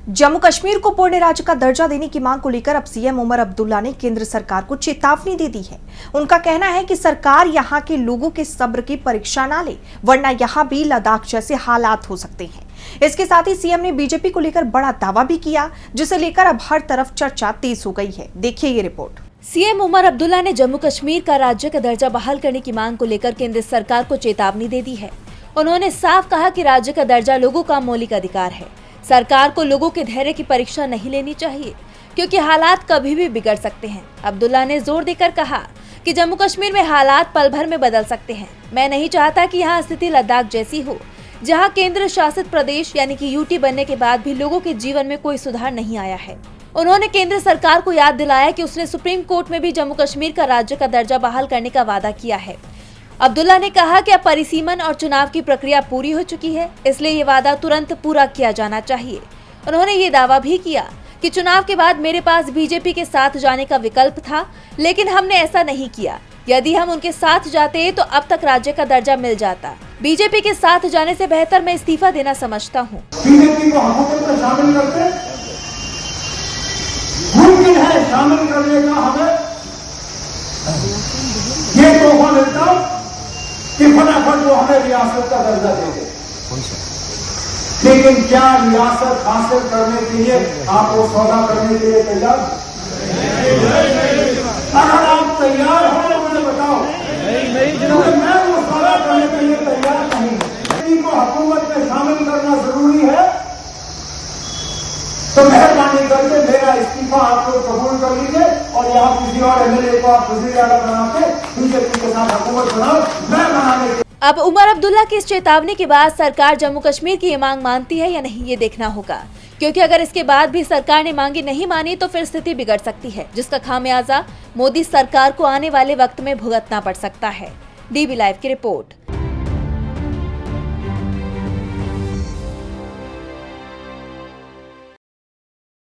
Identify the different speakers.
Speaker 1: जम्मू कश्मीर को पूर्ण राज्य का दर्जा देने की मांग को लेकर अब सीएम उमर अब्दुल्ला ने केंद्र सरकार को चेतावनी दे दी है। उनका कहना है कि सरकार यहां के लोगों के सब्र की परीक्षा ना ले, वरना यहां भी लद्दाख जैसे हालात हो सकते हैं। इसके साथ ही सीएम ने बीजेपी को लेकर बड़ा दावा भी किया, जिसे लेकर अब हर तरफ चर्चा तेज हो गई है। देखिए ये रिपोर्ट।
Speaker 2: सीएम उमर अब्दुल्ला ने जम्मू कश्मीर का राज्य का दर्जा बहाल करने की मांग को लेकर केंद्र सरकार को चेतावनी दे दी है। उन्होंने साफ कहा कि राज्य का दर्जा लोगों का मौलिक अधिकार है। सरकार को लोगों के धैर्य की परीक्षा नहीं लेनी चाहिए, क्योंकि हालात कभी भी बिगड़ सकते हैं। अब्दुल्ला ने जोर देकर कहा कि जम्मू कश्मीर में हालात पल भर में बदल सकते हैं। मैं नहीं चाहता कि यहाँ स्थिति लद्दाख जैसी हो, जहाँ केंद्र शासित प्रदेश यानी कि यूटी बनने के बाद भी लोगों के जीवन में कोई सुधार नहीं आया है। उन्होंने केंद्र सरकार को याद दिलाया कि उसने सुप्रीम कोर्ट में भी जम्मू कश्मीर का राज्य का दर्जा बहाल करने का वादा किया है। अब्दुल्ला ने कहा कि अब परिसीमन और चुनाव की प्रक्रिया पूरी हो चुकी है, इसलिए ये वादा तुरंत पूरा किया जाना चाहिए। उन्होंने ये दावा भी किया कि चुनाव के बाद मेरे पास बीजेपी के साथ जाने का विकल्प था, लेकिन हमने ऐसा नहीं किया। यदि हम उनके साथ जाते तो अब तक राज्य का दर्जा मिल जाता। बीजेपी के साथ जाने से बेहतर मैं इस्तीफा देना समझता हूँ।
Speaker 3: बीजेपी को हुकूमत में शामिल करते मुमकिन है, शामिल करने का हमें ये तोहफा मिलता कि फटाफट वो हमें रियासत का दर्जा दे दे। लेकिन क्या रियासत हासिल करने के लिए आप वो सौदा करने के लिए तैयार? अगर आप तैयार हो तो मुझे बताओ। नहीं, मैं वो सौदा करने के लिए तैयार नहीं। को हुकूमत में शामिल करना जरूरी है, तो मेहरबानी करके मेरा इस्तीफा आप लोग कबूल कर लीजिए और यहाँ किसी और एमएलए को आप वजीर आला बना के बीजेपी के साथ हुकूमत बनाओ। मैं बनाने के
Speaker 2: अब उमर अब्दुल्ला की इस चेतावनी के बाद सरकार जम्मू कश्मीर की ये मांग मानती है या नहीं, ये देखना होगा, क्योंकि अगर इसके बाद भी सरकार ने मांगी नहीं मानी तो फिर स्थिति बिगड़ सकती है, जिसका खामियाजा मोदी सरकार को आने वाले वक्त में भुगतना पड़ सकता है। डीबी लाइव की रिपोर्ट।